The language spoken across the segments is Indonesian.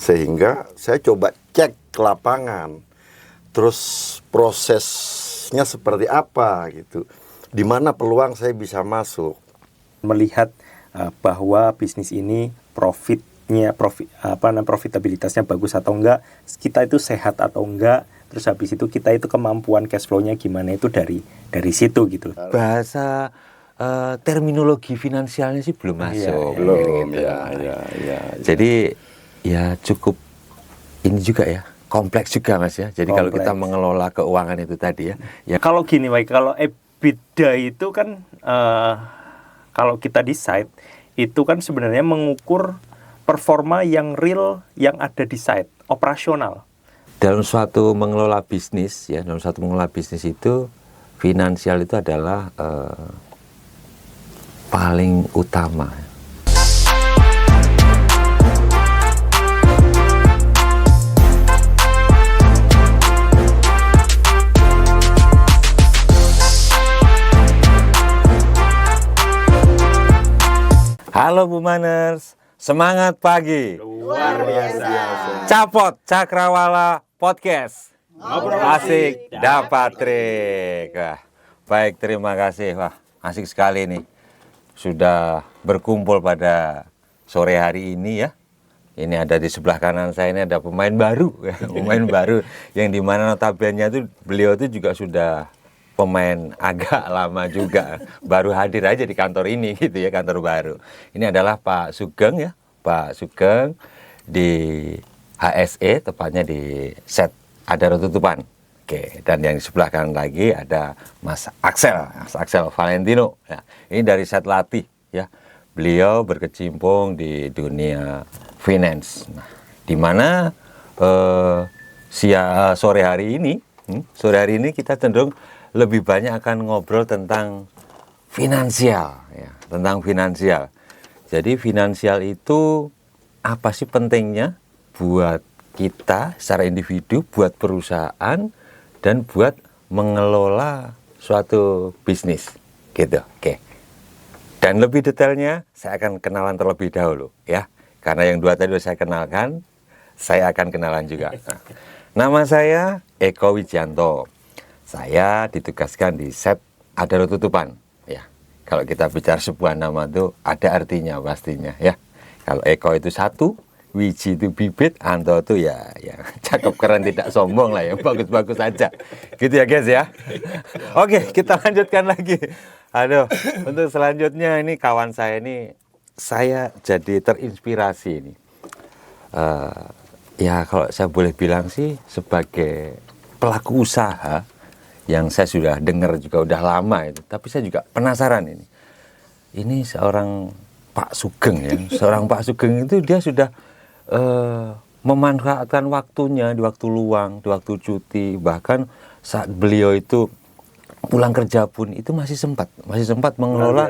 Sehingga saya coba cek ke lapangan, terus prosesnya seperti apa gitu, di mana peluang saya bisa masuk. Melihat bahwa bisnis ini profitabilitasnya bagus atau enggak, kita itu sehat atau enggak, terus habis itu kita itu kemampuan cash flow-nya gimana, itu dari situ gitu. Bahasa terminologi finansialnya sih belum masuk. Belum, gitu. ya. Jadi ya cukup ini juga ya, kompleks juga Mas ya. Jadi kalau kita mengelola keuangan itu tadi ya. Kalau gini Mike, kalau EBITDA itu kan kalau kita di site itu kan sebenarnya mengukur performa yang real yang ada di site, operasional. Dalam suatu mengelola bisnis itu finansial itu adalah paling utama. Halo Bumaners, semangat pagi. Luar biasa. Capot Cakrawala Podcast. Ngobrol asik, dapat trik. Wah, baik, terima kasih. Wah, asik sekali nih. Sudah berkumpul pada sore hari ini ya. Ini ada di sebelah kanan saya ini ada pemain baru. Pemain baru yang dimana notabene itu beliau itu juga sudah pemain agak lama juga, baru hadir aja di kantor ini gitu ya, kantor baru. Ini adalah Pak Sugeng ya, Pak Sugeng di HSE, tepatnya di set Adaro Tutupan. Oke, dan yang di sebelah kanan lagi ada Mas Axel Valentino. Ya, ini dari set Latih ya. Beliau berkecimpung di dunia finance. Nah, di mana sore hari ini kita cenderung lebih banyak akan ngobrol tentang finansial ya, tentang finansial. Jadi finansial itu apa sih pentingnya buat kita secara individu, buat perusahaan, dan buat mengelola suatu bisnis gitu. Oke. Dan lebih detailnya saya akan kenalan terlebih dahulu ya. Karena yang dua tadi saya kenalkan, saya akan kenalan juga. Nama saya Eko Wijanto. Saya ditugaskan di set Adaro Tutupan. Ya, kalau kita bicara sebuah nama itu ada artinya pastinya ya. Kalau Eko itu satu, Wiji itu bibit, Anto itu ya cakep keren tidak sombong lah ya, bagus-bagus aja. Gitu ya guys ya. Oke, kita lanjutkan lagi. Aduh, untuk selanjutnya ini kawan saya ini, saya jadi terinspirasi ini. Ya kalau saya boleh bilang sih sebagai pelaku usaha yang saya sudah dengar juga udah lama itu, tapi saya juga penasaran ini. Ini seorang Pak Sugeng ya, seorang Pak Sugeng itu dia sudah memanfaatkan waktunya di waktu luang, di waktu cuti, bahkan saat beliau itu pulang kerja pun itu masih sempat mengelola,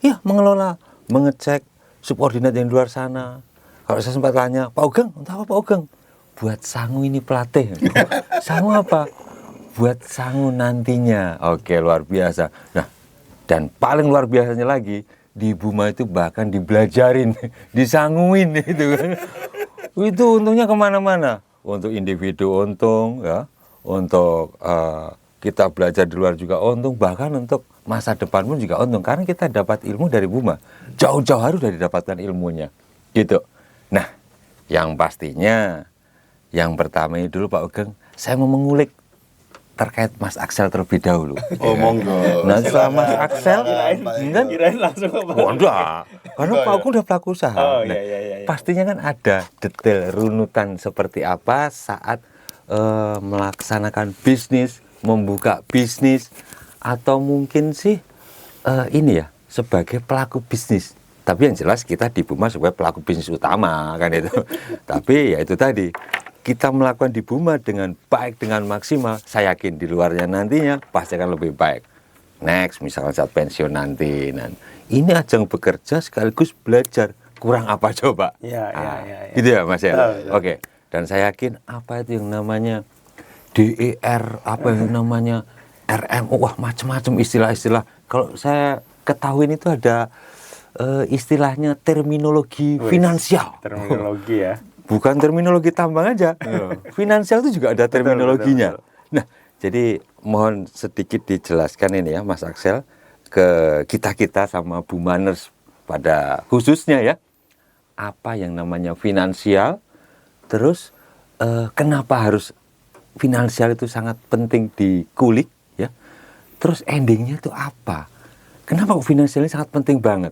ya mengelola, mengecek subordinat yang di luar sana. Kalau saya sempat tanya, Pak Ugeng, untuk apa Pak Ugeng? Buat sangu ini pelatih. Sangu apa? Buat sangu nantinya. Oke, luar biasa. Nah, dan paling luar biasanya lagi, di Buma itu bahkan dibelajarin, disanguin itu kan. Itu untungnya kemana-mana. Untuk individu untung, ya, untuk kita belajar di luar juga untung, bahkan untuk masa depan pun juga untung. Karena kita dapat ilmu dari Buma. Jauh-jauh hari sudah didapatkan ilmunya. Gitu. Nah, yang pastinya, yang pertama ini dulu Pak Ugeng, saya mau mengulik terkait Mas Axel terlebih dahulu. Oh, monggo. Nah, setelah Mas Axel, Kirain langsung apa? oh, enggak. Karena Pak Ugeng udah pelaku usaha. Oh, nah, iya. pastinya kan ada detail runutan seperti apa saat melaksanakan bisnis, membuka bisnis, atau mungkin sih ini ya, sebagai pelaku bisnis. Tapi yang jelas kita di Buma sebagai pelaku bisnis utama kan itu. Tapi ya itu tadi, kita melakukan di Buma dengan baik, dengan maksimal, saya yakin di luarnya nantinya pasti akan lebih baik. Next, misalnya saat pensiun nanti. Ini ajang bekerja sekaligus belajar. Kurang apa coba? Ya. Gitu ya Mas ya? Oke. Dan saya yakin apa itu yang namanya DER, apa yang namanya RMO, wah macam-macam istilah-istilah. Kalau saya ketahuin itu ada istilahnya terminologi finansial. Terminologi ya. bukan terminologi tambang aja. Finansial itu juga ada terminologinya. Nah, jadi mohon sedikit dijelaskan ini ya Mas Axel ke kita-kita sama Bu Manners pada khususnya ya. Apa yang namanya finansial, terus kenapa harus finansial itu sangat penting dikulik ya. Terus endingnya itu apa? Kenapa kok finansial ini sangat penting banget?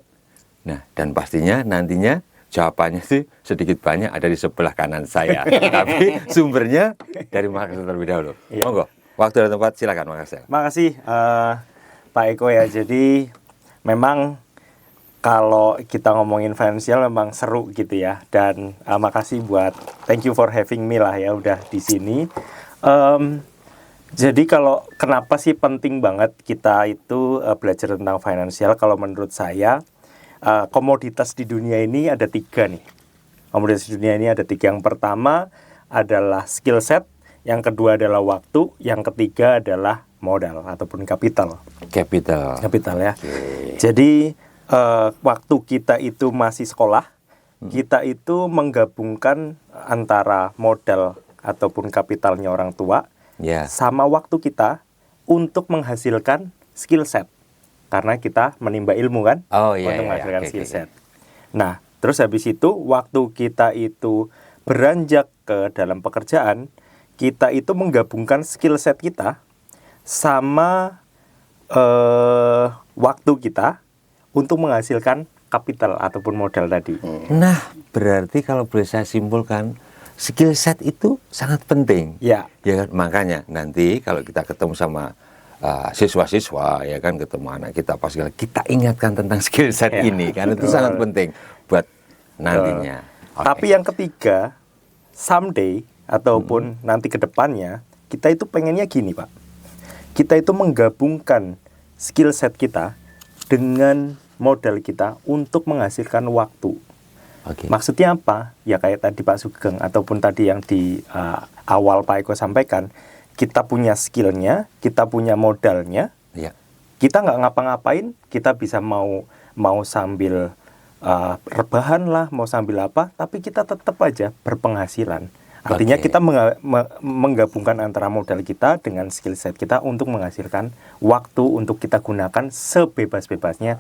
Nah, dan pastinya nantinya jawabannya sih sedikit banyak ada di sebelah kanan saya. Tapi sumbernya dari Mas Axel terlebih dahulu. Monggo, waktu dan tempat silakan Mas Axel. Makasih Pak Eko ya. Jadi memang kalau kita ngomongin finansial memang seru gitu ya. Dan makasih buat thank you for having me lah ya udah di sini. Jadi kalau kenapa sih penting banget kita itu belajar tentang finansial? Kalau menurut saya komoditas di dunia ini ada 3 nih. Komoditas di dunia ini ada 3. Yang pertama adalah skill set, yang kedua adalah waktu, yang ketiga adalah modal ataupun kapital. Kapital ya. Okay. Jadi waktu kita itu masih sekolah, kita itu menggabungkan antara modal ataupun kapitalnya orang tua sama waktu kita untuk menghasilkan skill set. Karena kita menimba ilmu kan, untuk menghasilkan skill set. Nah, terus habis itu waktu kita itu beranjak ke dalam pekerjaan, kita itu menggabungkan skill set kita sama waktu kita untuk menghasilkan kapital ataupun modal tadi. Nah, berarti kalau boleh saya simpulkan, skill set itu sangat penting. Ya. Ya kan? Makanya nanti kalau kita ketemu sama siswa-siswa ya kan, ketemu anak kita pas kita ingatkan tentang skill set ini kan itu sangat penting buat nantinya. Tapi yang ketiga, someday ataupun nanti ke depannya, kita itu pengennya gini, Pak. Kita itu menggabungkan skill set kita dengan modal kita untuk menghasilkan waktu. Maksudnya apa? Ya kayak tadi Pak Sugeng ataupun tadi yang di awal Pak Eko sampaikan, kita punya skillnya, kita punya modalnya, kita nggak ngapa-ngapain, kita bisa mau sambil rebahan lah, mau sambil apa, tapi kita tetap aja berpenghasilan. Artinya kita menggabungkan antara modal kita dengan skill set kita untuk menghasilkan waktu untuk kita gunakan sebebas-bebasnya,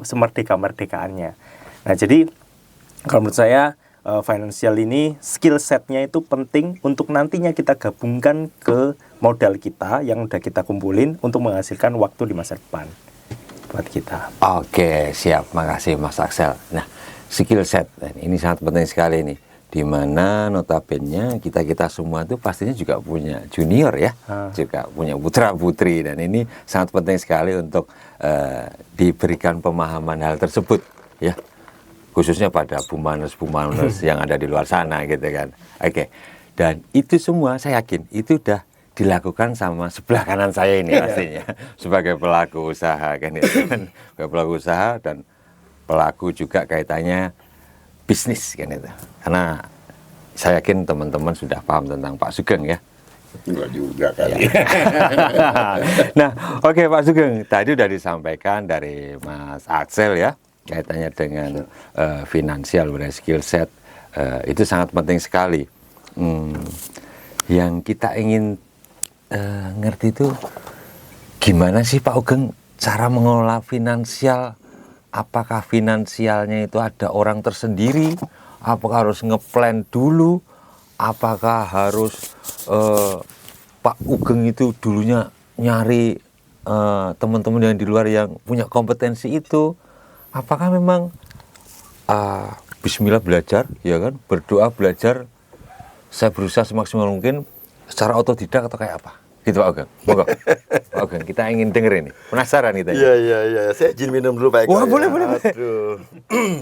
semerdeka-merdekaannya. Nah, jadi kalau menurut saya financial ini skill setnya itu penting untuk nantinya kita gabungkan ke modal kita yang udah kita kumpulin untuk menghasilkan waktu di masa depan buat kita. Oke, siap. Makasih Mas Axel. Nah, skill set ini sangat penting sekali nih. Di mana notabene kita semua itu pastinya juga punya junior ya, juga punya putra putri, dan ini sangat penting sekali untuk diberikan pemahaman hal tersebut ya, khususnya pada Bu Manners yang ada di luar sana gitu kan. Oke. Dan itu semua saya yakin itu udah dilakukan sama sebelah kanan saya ini pastinya sebagai pelaku usaha kan itu kan, sebagai pelaku usaha dan pelaku juga kaitannya bisnis kan itu. Karena saya yakin teman-teman sudah paham tentang Pak Sugeng ya. Enggak juga kali. Nah, oke Pak Sugeng, tadi sudah disampaikan dari Mas Axel ya, kaitannya dengan finansial dan skill set, itu sangat penting sekali. Yang kita ingin ngerti itu gimana sih Pak Sugeng cara mengelola finansial? Apakah finansialnya itu ada orang tersendiri? Apakah harus ngeplan dulu? Apakah harus Pak Sugeng itu dulunya nyari teman-teman yang di luar yang punya kompetensi itu? Apakah memang bismillah belajar, ya kan? Berdoa belajar, saya berusaha semaksimal mungkin secara otodidak atau kayak apa? Gitu Pak Sugeng. Monggo. Pak Sugeng, kita ingin denger ini. Penasaran kita. Iya. Saya izin minum dulu Pak Eko. Wah, boleh. Aduh.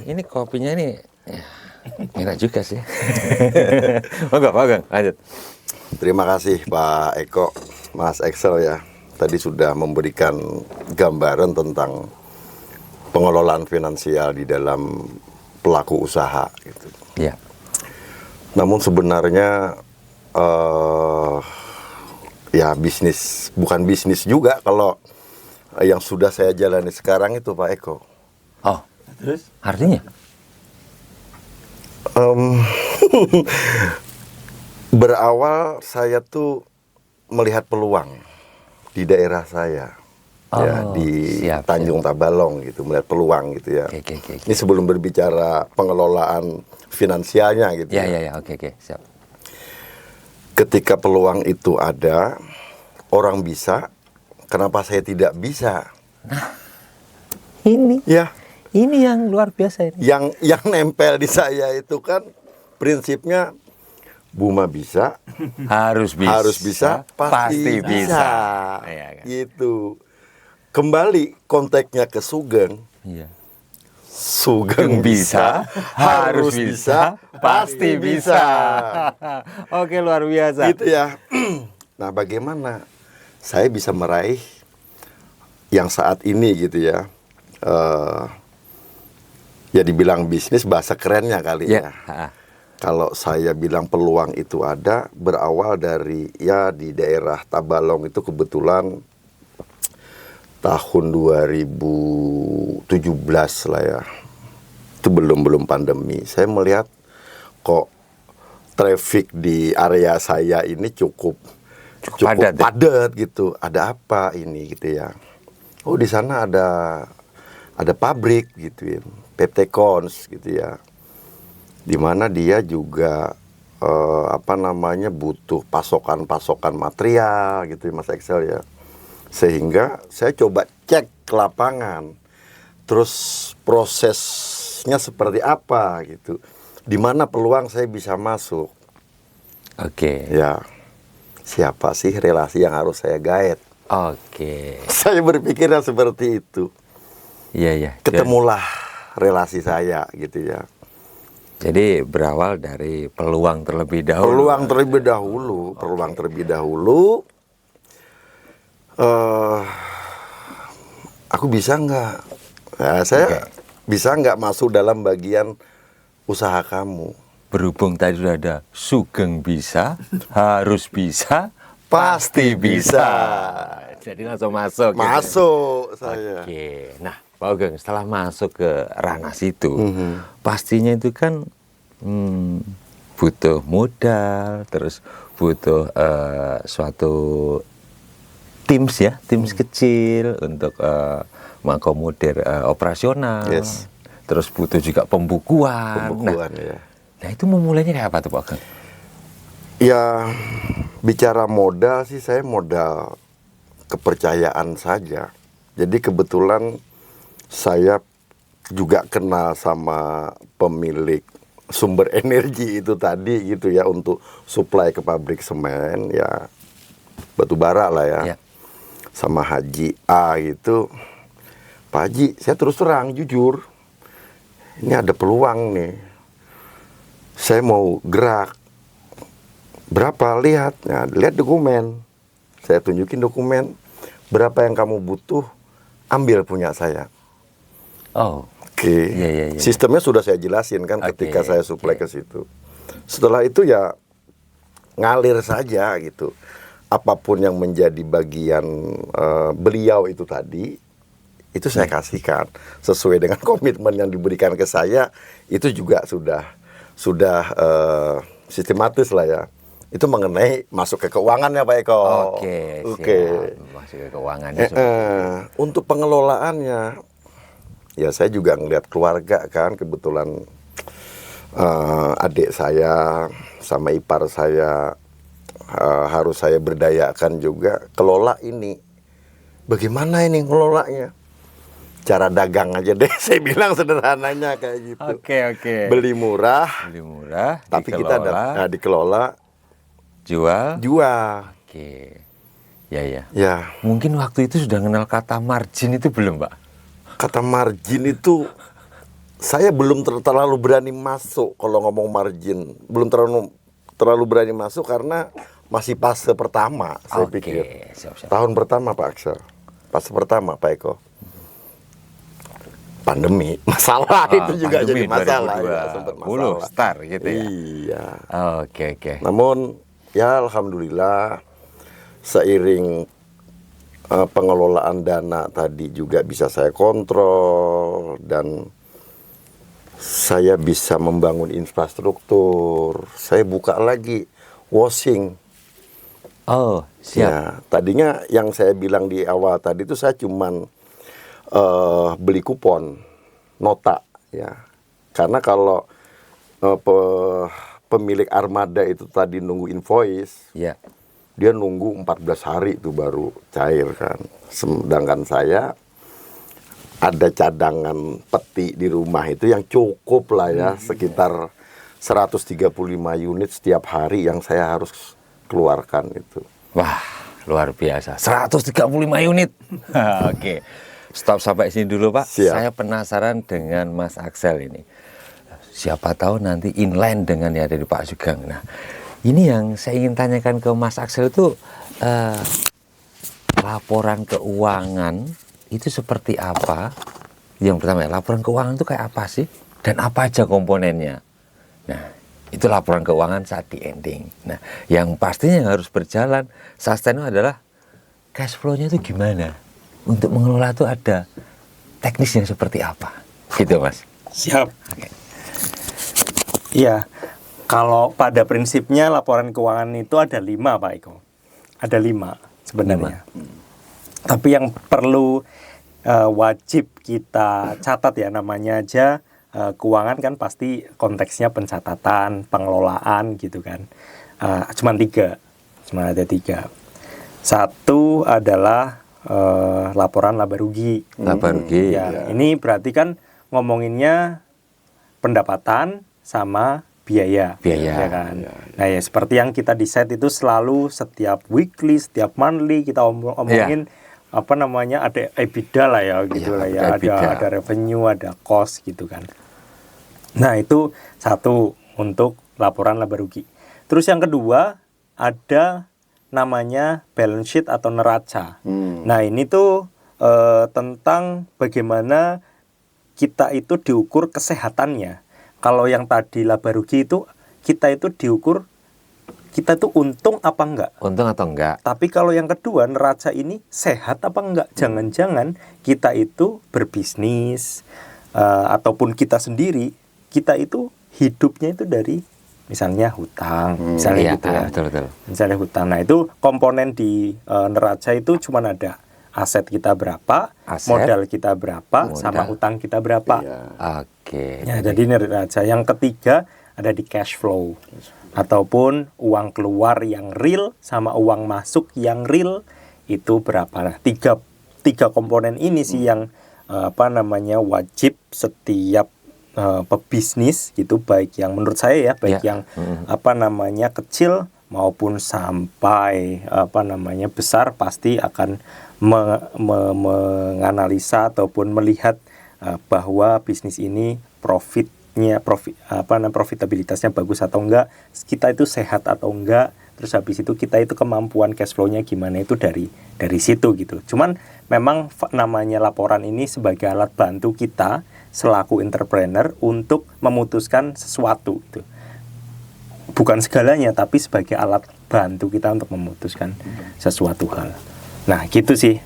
Ini kopinya ini enak juga sih. Monggo Pak Sugeng, lanjut. Terima kasih Pak Eko, Mas Axel ya. Tadi sudah memberikan gambaran tentang pengelolaan finansial di dalam pelaku usaha gitu. Ya. Namun sebenarnya ya bisnis, bukan bisnis juga kalau yang sudah saya jalani sekarang itu Pak Eko. Oh, terus? Artinya? Em, berawal saya tuh melihat peluang di daerah saya, ya Oh, di siap, Tanjung Tabalong gitu, melihat peluang gitu ya. Oke. Ini sebelum berbicara pengelolaan finansialnya gitu Ya, ya. oke, siap. Ketika peluang itu ada, orang bisa, kenapa saya tidak bisa? Ini Ya, yang luar biasa ini. yang nempel di saya itu kan prinsipnya Buma bisa, Harus bisa, pasti bisa. Iya kan? Gitu. Kembali konteksnya ke Sugeng. Iya. Sugeng bisa, harus bisa, pasti bisa. Oke, luar biasa. Gitu ya. Nah, bagaimana saya bisa meraih yang saat ini gitu ya. Ya dibilang bisnis bahasa kerennya kali Ya. ya. Kalau saya bilang peluang itu ada, berawal dari ya di daerah Tabalong itu kebetulan tahun 2017 lah ya. Itu belum pandemi. Saya melihat kok traffic di area saya ini cukup padat, padat gitu. Ada apa ini gitu ya. Oh, di sana ada pabrik gitu ya. PT Kons gitu ya. Di mana dia juga butuh pasokan material gitu ya, Mas Excel ya. Sehingga saya coba cek ke lapangan. Terus prosesnya seperti apa gitu. Di mana peluang saya bisa masuk. Oke. Ya. Siapa sih relasi yang harus saya gaet? Oke. Saya berpikirnya seperti itu. Iya. Ketemulah relasi saya gitu ya. Jadi berawal dari peluang terlebih dahulu. Peluang terlebih dahulu. Aku bisa nggak? Nah, saya bisa nggak masuk dalam bagian usaha kamu? Berhubung tadi sudah ada Sugeng bisa, harus bisa, Pasti bisa. Jadi langsung masuk. gitu. Masuk saya. Oke. Nah, Pak Ugeng, setelah masuk ke ranah situ, pastinya itu kan butuh modal, terus butuh suatu teams kecil untuk mengakomodir operasional. Yes. Terus butuh juga pembukuan. Ya. Nah, itu memulainya kayak apa tuh, Pak Ugeng? Ya, bicara modal sih saya modal kepercayaan saja. Jadi kebetulan saya juga kenal sama pemilik sumber energi itu tadi gitu ya, untuk supply ke pabrik semen ya, batu bara lah ya. Sama Haji A gitu. Pak Haji, saya terus terang jujur, ini ada peluang nih, saya mau gerak. Berapa? Lihat. Nah, lihat dokumen. Saya tunjukin dokumen. Berapa yang kamu butuh, ambil punya saya. Oh. Oke. Iya. Sistemnya sudah saya jelasin kan ketika saya supply ke situ. Setelah itu ya ngalir saja gitu. Apapun yang menjadi bagian beliau itu tadi, itu saya kasihkan sesuai dengan komitmen yang diberikan ke saya. Itu juga sudah sistematis lah ya. Itu mengenai masuk ke keuangannya, Pak Eko. Oke. Masuk ke keuangannya. Untuk pengelolaannya, ya saya juga ngelihat keluarga kan, kebetulan adik saya sama ipar saya harus saya berdayakan juga kelola ini. Bagaimana ini ngelolanya? Cara dagang aja deh, saya bilang sederhananya kayak gitu. Oke. Beli murah, tapi kita dikelola. Jual. Oke. Ya. Mungkin waktu itu sudah kenal kata margin itu belum, Pak? Kata margin itu saya belum terlalu berani masuk kalau ngomong margin. Belum terlalu berani masuk karena masih fase pertama, saya pikir. Siap. Tahun pertama, Pak Aksel. Fase pertama, Pak Eko. Pandemi, masalah itu juga jadi masalah. Ya, sempat masalah. Start gitu ya. Iya. Oke. Namun ya alhamdulillah seiring pengelolaan dana tadi juga bisa saya kontrol, dan saya bisa membangun infrastruktur, saya buka lagi washing. Oh, siap. Ya, tadinya yang saya bilang di awal tadi itu saya cuman beli kupon nota ya. Karena kalau pemilik armada itu tadi nunggu invoice, Ya. dia nunggu 14 hari itu baru cair kan. Sedangkan saya ada cadangan peti di rumah itu yang cukup lah ya, sekitar 135 unit setiap hari yang saya harus keluarkan itu. Wah, luar biasa. 135 unit. Oke. Stop sampai sini dulu, Pak. Siap. Saya penasaran dengan Mas Axel ini. Siapa tahu nanti inline dengan yang dari Pak Sugeng. Nah, ini yang saya ingin tanyakan ke Mas Axel itu laporan keuangan itu seperti apa? Yang pertama ya, laporan keuangan itu kayak apa sih? Dan apa aja komponennya? Nah, itu laporan keuangan saat di ending. Nah, yang pastinya yang harus berjalan sustain adalah cash flow-nya itu gimana? Untuk mengelola itu ada teknis yang seperti apa? Gitu, Mas. Siap. Oke. Iya, kalau pada prinsipnya laporan keuangan itu ada 5, Pak Eko. Ada 5 sebenarnya. Tapi yang perlu wajib kita catat ya, namanya aja keuangan kan pasti konteksnya pencatatan, pengelolaan gitu kan. Cuma ada 3. Satu adalah laporan laba rugi. Laba rugi. Ya, ini berarti kan ngomonginnya pendapatan sama biaya. Biaya. Ya kan? Nah ya seperti yang kita decide itu selalu setiap weekly, setiap monthly kita omongin apa namanya, ada EBITDA lah ya gitu lah ya. Ada revenue, ada cost gitu kan. Nah itu satu untuk laporan laba rugi. Terus yang kedua ada namanya balance sheet atau neraca. Nah ini tuh tentang bagaimana kita itu diukur kesehatannya. Kalau yang tadi laba rugi itu kita itu diukur kita itu untung apa enggak. Untung atau enggak? Tapi kalau yang kedua neraca ini sehat apa enggak. Jangan-jangan kita itu berbisnis ataupun kita sendiri, kita itu hidupnya itu dari misalnya hutang, misalnya gitu ya. Betul. Misalnya hutang. Nah itu komponen di neraca itu cuma ada aset kita berapa, modal kita berapa, sama hutang kita berapa. Oke. Ya, jadi neraca. Yang ketiga ada di cash flow ataupun uang keluar yang real sama uang masuk yang real itu berapa. Nah, tiga komponen ini sih yang wajib setiap pebisnis gitu, baik yang menurut saya ya, baik yang kecil maupun sampai besar pasti akan menganalisa ataupun melihat bahwa bisnis ini profitabilitasnya bagus atau enggak, kita itu sehat atau enggak, terus habis itu kita itu kemampuan cash flow-nya gimana itu dari situ gitu. Cuman memang namanya laporan ini sebagai alat bantu kita selaku entrepreneur untuk memutuskan sesuatu gitu. Bukan segalanya, tapi sebagai alat bantu kita untuk memutuskan sesuatu hal. Nah, gitu sih.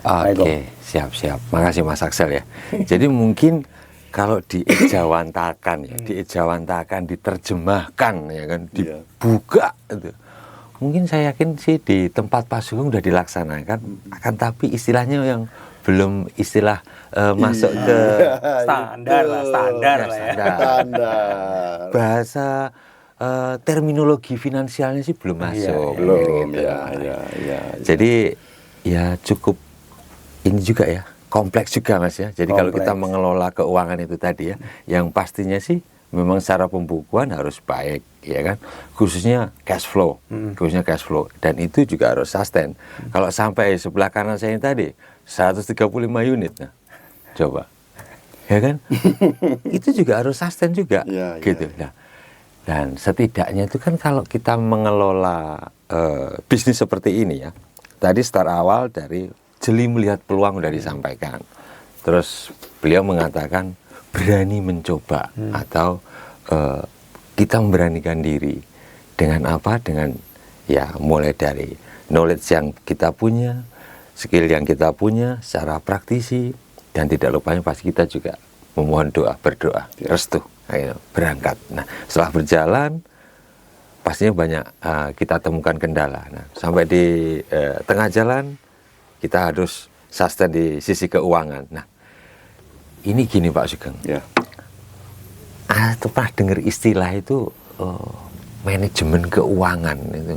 Oke, siap. Makasih Mas Axel ya. Jadi mungkin kalau diejawantakan ya, diterjemahkan ya kan, dibuka itu. Mungkin saya yakin sih di tempat Pak Sugeng udah dilaksanakan, akan tapi istilahnya yang belum istilah masuk ke standar ya. Bahasa terminologi finansialnya sih belum masuk. Belum, gitu. ya. Jadi ya cukup ini juga ya, kompleks juga Mas ya. Jadi kalau kita mengelola keuangan itu tadi ya, yang pastinya sih memang secara pembukuan harus baik ya kan, khususnya cash flow. Dan itu juga harus sustain. Kalau sampai sebelah kanan saya yang tadi 135 unit, nah coba ya kan, itu juga harus sustain juga gitu. Nah, dan setidaknya itu kan kalau kita mengelola bisnis seperti ini ya, tadi start awal dari jeli melihat peluang udah disampaikan. Terus beliau mengatakan berani mencoba atau kita memberanikan diri dengan apa? Dengan ya mulai dari knowledge yang kita punya, skill yang kita punya secara praktisi, dan tidak lupanya pasti kita juga memohon doa, berdoa, restu, ayo berangkat. Nah, setelah berjalan pastinya banyak kita temukan kendala. Nah, sampai di tengah jalan kita harus sustain di sisi keuangan. Nah, ini gini Pak Sugeng. Ya. Pernah dengar istilah itu manajemen keuangan itu.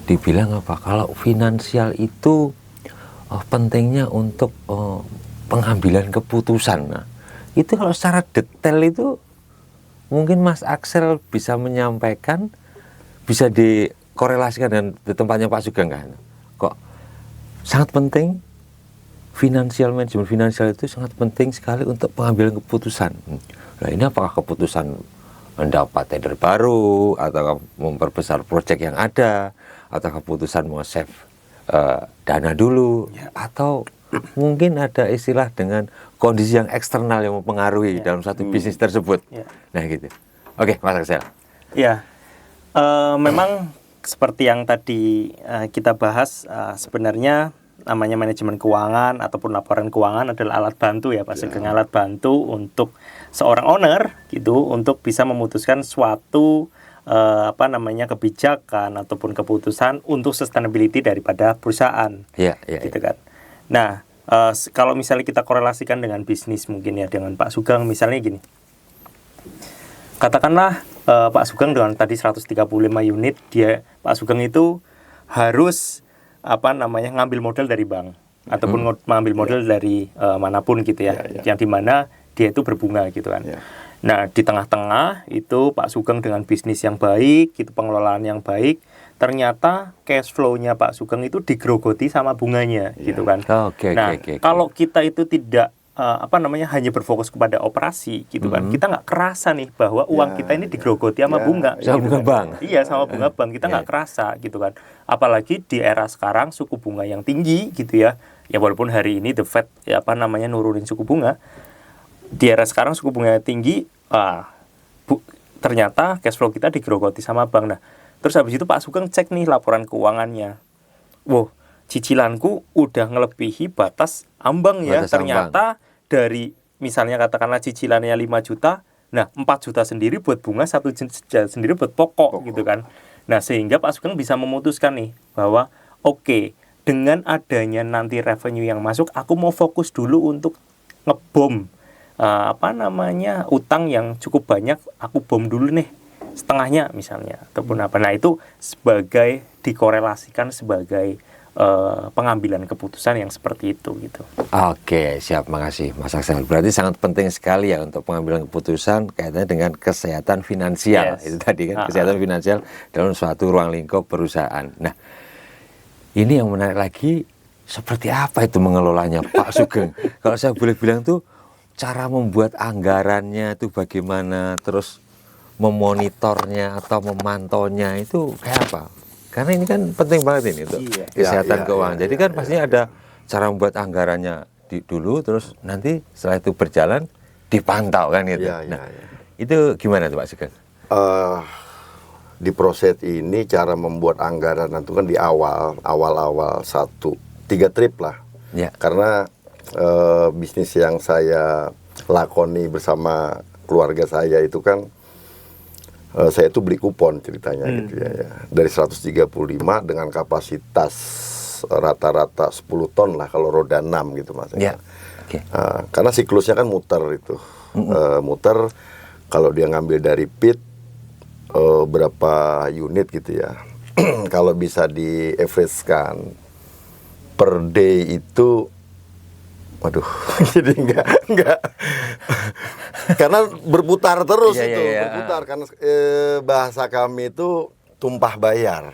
Dibilang apa? Kalau finansial itu pentingnya untuk pengambilan keputusan. Nah, itu kalau secara detail itu mungkin Mas Axel bisa menyampaikan, bisa dikorelasikan dengan di tempatnya Pak Sugeng kan? Kok sangat penting manajemen finansial itu sangat penting sekali untuk pengambilan keputusan. Nah, ini apakah keputusan mendapat tender baru, atau memperbesar proyek yang ada, atau keputusan mau save dana dulu, atau mungkin ada istilah dengan kondisi yang eksternal yang mempengaruhi dalam satu bisnis tersebut. Nah gitu. Oke, Mas Axel. Ya, memang seperti yang tadi kita bahas, sebenarnya namanya manajemen keuangan ataupun laporan keuangan adalah alat bantu ya Pak Sugeng, alat bantu untuk seorang owner gitu untuk bisa memutuskan suatu kebijakan ataupun keputusan untuk sustainability daripada perusahaan. Gitu kan. Nah, kalau misalnya kita korelasikan dengan bisnis mungkin ya dengan Pak Sugeng, misalnya gini. Katakanlah Pak Sugeng dengan tadi 135 unit, Pak Sugeng itu harus ngambil modal dari bank ataupun mengambil modal dari manapun gitu ya, yang dimana dia itu berbunga gitu kan. Nah, di tengah-tengah itu Pak Sugeng dengan bisnis yang baik, gitu, pengelolaan yang baik, ternyata cash flow-nya Pak Sugeng itu digerogoti sama bunganya, gitu kan. Kalau kita itu tidak hanya berfokus kepada operasi, gitu kan, kita nggak kerasa nih bahwa uang kita ini digerogoti sama bunga. Sama bunga bank. Iya, sama bunga bank, kita nggak kerasa, gitu kan. Apalagi di era sekarang suku bunga yang tinggi, gitu ya. Ya walaupun hari ini The Fed nurunin suku bunga. Di era sekarang suku bunga tinggi, ternyata cash flow kita digerogoti sama bank. Nah, terus habis itu Pak Sugeng cek nih laporan keuangannya. Wow, cicilanku udah ngelebihi batas ambang ya. Ternyata dari misalnya katakanlah cicilannya 5 juta, nah 4 juta sendiri buat bunga, 1 juta sendiri buat pokok gitu kan. Nah, sehingga Pak Sugeng bisa memutuskan nih bahwa oke, dengan adanya nanti revenue yang masuk, aku mau fokus dulu untuk ngebom utang yang cukup banyak, aku bom dulu nih setengahnya misalnya ataupun apa. Nah, itu sebagai dikorelasikan sebagai pengambilan keputusan yang seperti itu gitu. Oke, siap, makasih Mas Axel. Berarti sangat penting sekali ya untuk pengambilan keputusan kaitannya dengan kesehatan finansial. Itu tadi kan, kesehatan finansial dalam suatu ruang lingkup perusahaan. Nah, ini yang menarik lagi, seperti apa itu mengelolanya Pak Sugeng? Kalau saya boleh bilang tuh, cara membuat anggarannya itu bagaimana, terus memonitornya atau memantaunya itu kayak apa? Karena ini kan penting banget ini untuk kesehatan keuangan. Jadi kan pastinya ada cara membuat anggarannya dulu, terus nanti setelah itu berjalan dipantau kan gitu. Itu gimana tuh Pak Sugeng? Di proses ini cara membuat anggaran itu kan di awal 3 trip lah. Karena bisnis yang saya lakoni bersama keluarga saya itu kan saya itu beli kupon ceritanya gitu ya. Dari 135 dengan kapasitas rata-rata 10 ton lah kalau roda 6 gitu Mas. Karena siklusnya kan muter itu. Muter kalau dia ngambil dari pit berapa unit gitu ya. Kalau bisa di average-kan per day itu, waduh, jadi enggak, karena berputar terus berputar kan. Bahasa kami itu tumpah bayar.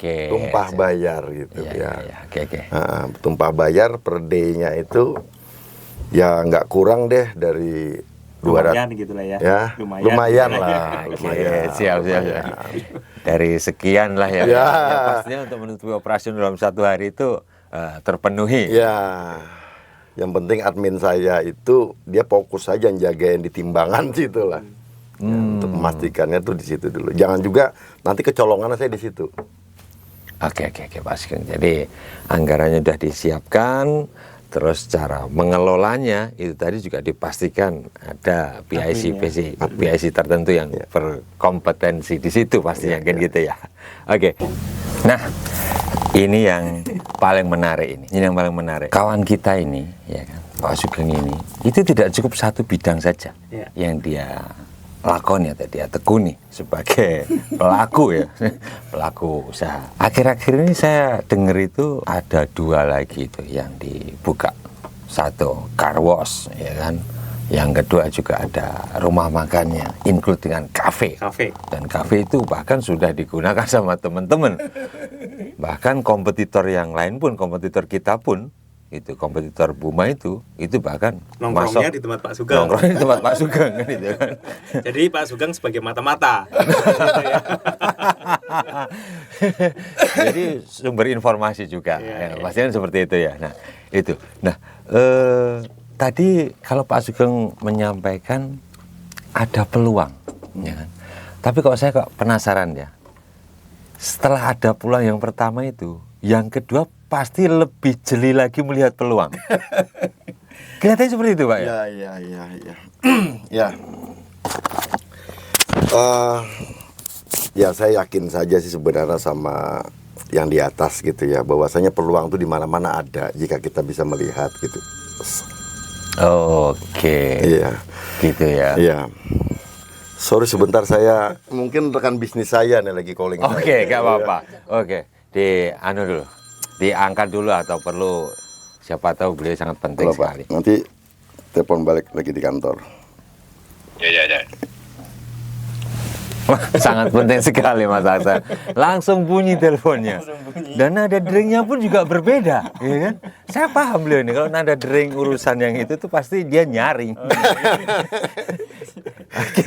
Tumpah bayar gitu tumpah bayar per day-nya itu ya nggak kurang deh dari 200 gitu lah ya. Lumayan lah. Siap. Dari sekian lah ya. Pastinya untuk menutupi operasi dalam 1 hari itu terpenuhi. Yang penting admin saya itu dia fokus saja jagain di timbangan situ lah. Untuk memastikannya tuh di situ dulu. Jangan juga nanti kecolongan saya di situ. Oke Pak Sugeng. Jadi anggarannya sudah disiapkan, Terus cara mengelolanya itu tadi juga dipastikan ada PIC tertentu yang berkompetensi di situ pastinya kan gitu ya. Oke. Nah, ini yang paling menarik ini. Ini yang paling menarik. Kawan kita ini ya kan, Pak Sugeng ini itu tidak cukup satu bidang saja yang dia lakoni atau dia tekuni sebagai pelaku ya, pelaku usaha. Akhir-akhir ini saya dengar itu ada 2 lagi itu yang dibuka. Satu car wash ya kan, yang kedua juga ada rumah makannya, include dengan kafe. Dan kafe itu bahkan sudah digunakan sama teman-teman. Bahkan kompetitor yang lain pun, kompetitor kita pun itu kompetitor Buma itu bahkan nongkrongnya di tempat Pak Sugeng. Nongkrongnya di tempat Pak Sugeng kan itu kan. Jadi Pak Sugeng sebagai mata-mata. Jadi sumber informasi juga. Pastinya seperti itu ya. Nah, itu. Nah, tadi kalau Pak Sugeng menyampaikan ada peluang ya kan. Tapi kalau saya kok penasaran ya. Setelah ada peluang yang pertama itu, yang kedua pasti lebih jeli lagi melihat peluang. Kelihatannya seperti itu, Pak ya? Ya. Ya saya yakin saja sih sebenarnya sama yang di atas gitu ya, bahwasanya peluang itu di mana-mana ada jika kita bisa melihat gitu. Oke. Iya. Gitu ya. Iya. Sorry sebentar, saya mungkin rekan bisnis saya nih lagi calling. Oke, nggak apa-apa. Oke, dulu. Diangkat dulu atau perlu, siapa tahu beliau sangat penting Halo, sekali. Pak. Nanti telepon balik lagi di kantor. Ya. Sangat penting sekali Mas Hasan. Langsung bunyi teleponnya. Dan nada deringnya pun juga berbeda, ya kan? Saya paham beliau ini kalau nada dering urusan yang itu tuh pasti dia nyaring. Oke.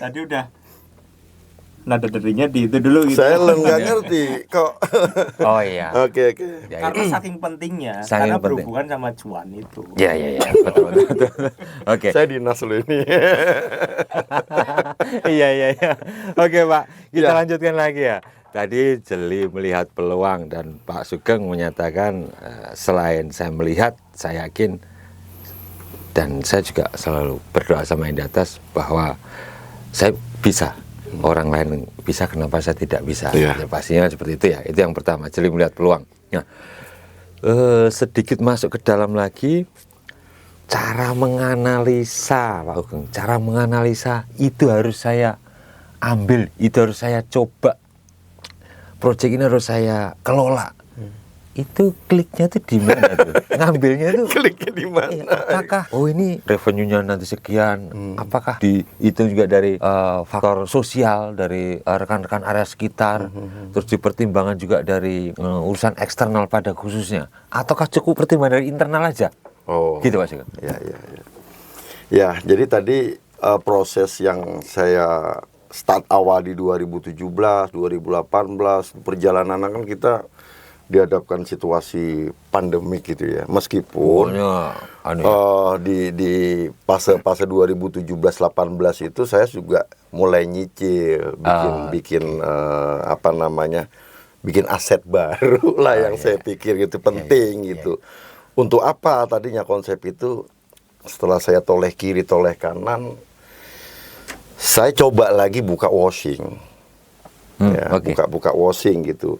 Tadi udah nada deringnya di itu dulu gitu. Saya nggak ngerti kok. Oh iya. Oke. Ya, Karena saking pentingnya, Saking karena penting. berhubungan sama cuan itu. Ya, betul. Oke. Saya dinas loh ini. Iya. Oke, Pak. Kita Ya. lanjutkan lagi ya. Tadi jeli melihat peluang dan Pak Sugeng menyatakan selain saya melihat, saya yakin dan saya juga selalu berdoa sama yang di atas bahwa saya bisa. Orang lain bisa, kenapa saya tidak bisa? Ya. Ya, pastinya seperti itu ya. Itu yang pertama, jeli melihat peluang. Nah, sedikit masuk ke dalam lagi, cara menganalisa, Pak Sugeng. Cara menganalisa itu harus saya ambil, itu harus saya coba. Proyek ini harus saya kelola. Itu kliknya tuh di mana tuh? Ngambilnya tuh Kliknya di mana? apakah ini revenue-nya nanti sekian? Apakah dihitung juga dari faktor sosial dari rekan-rekan area sekitar? Terus dipertimbangkan juga dari urusan eksternal pada khususnya? Ataukah cukup pertimbangan dari internal aja? Oh. Gitu Pak Sugeng. Ya, jadi tadi proses yang saya start awal di 2017, 2018, perjalanan kan kita dihadapkan situasi pandemik gitu ya. Meskipun di fase 2017-18 itu saya juga mulai nyicil bikin bikin aset baru lah yang saya pikir gitu penting gitu. Untuk apa tadinya konsep itu, setelah saya toleh kiri toleh kanan, saya coba lagi buka washing. Buka washing gitu.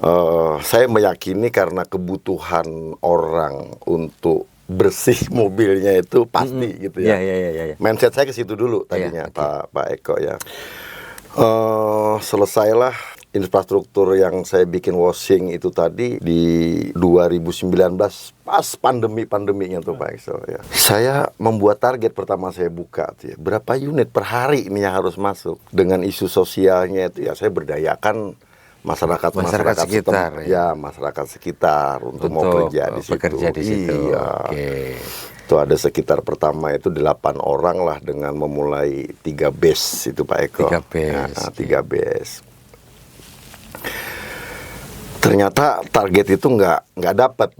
Saya meyakini karena kebutuhan orang untuk bersih mobilnya itu pasti gitu ya. Mindset saya ke situ dulu tadinya Pak Eko ya. Selesailah infrastruktur yang saya bikin washing itu tadi di 2019 pas pandeminya tuh Pak Eko ya. Saya membuat target pertama saya buka tuh ya, berapa unit per hari ini yang harus masuk. Dengan isu sosialnya itu ya saya berdayakan masyarakat sekitar masyarakat sekitar untuk mau kerja di situ. Iya. Itu ada sekitar pertama itu 8 orang lah dengan memulai 3 base itu Pak Eko. 3 base. Ternyata target itu nggak dapat.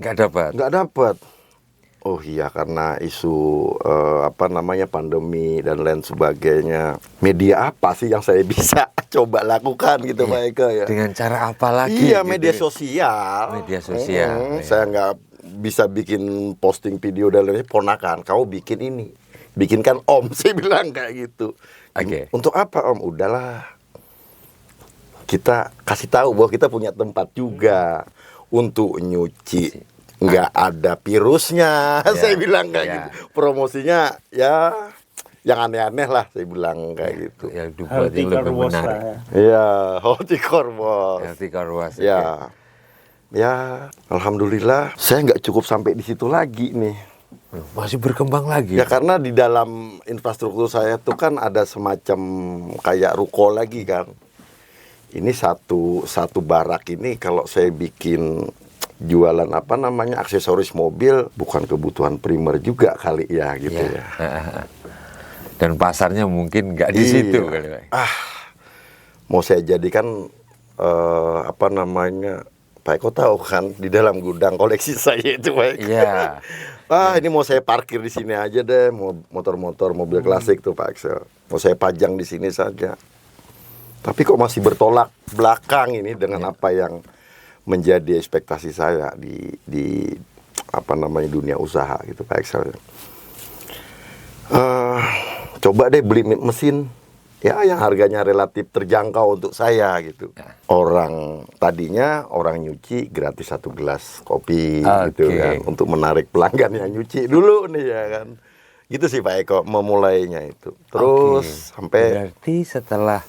Oh iya, karena isu pandemi dan lain sebagainya. Media apa sih yang saya bisa coba lakukan gitu Pak Eko ya? Dengan cara apa lagi? Iya, gitu. media sosial. Media sosial. Saya bisa bikin posting video dan lain-lain, ponakan, kamu bikin ini, bikinkan Om, saya bilang kayak gitu. Oke. Untuk apa Om? Udahlah, kita kasih tahu bahwa kita punya tempat juga untuk nyuci, nggak ada virusnya. Ya, Saya bilang kayak ya. gitu. Promosinya ya yang aneh-aneh lah, saya bilang kayak gitu. Ya, dibuat Healthy yang car lebih wash menarik. lah ya. Iya, Healthy Car Wash. Healthy car wash. Ya, ya, alhamdulillah saya nggak cukup sampai di situ lagi nih. Masih berkembang lagi. Ya karena di dalam infrastruktur saya tuh kan ada semacam kayak ruko lagi kan. Ini satu barak ini kalau saya bikin jualan apa namanya aksesoris mobil, bukan kebutuhan primer juga kali ya gitu ya. Dan pasarnya mungkin nggak di situ kali, Pak. Mau saya jadikan apa namanya, Pak Eko tahu kan di dalam gudang koleksi saya itu Pak Eko. Iya. Ini mau saya parkir di sini aja deh, motor-motor mobil klasik tuh Pak Axel. Mau saya pajang di sini saja. Tapi kok masih bertolak belakang ini dengan apa yang menjadi ekspektasi saya di apa namanya dunia usaha gitu Pak Axel. Coba deh beli mesin ya yang harganya relatif terjangkau untuk saya gitu. Orang tadinya orang nyuci gratis 1 gelas kopi gitu kan, untuk menarik pelanggan yang nyuci dulu nih ya kan. Gitu sih Pak Eko memulainya itu. Terus sampai berarti setelah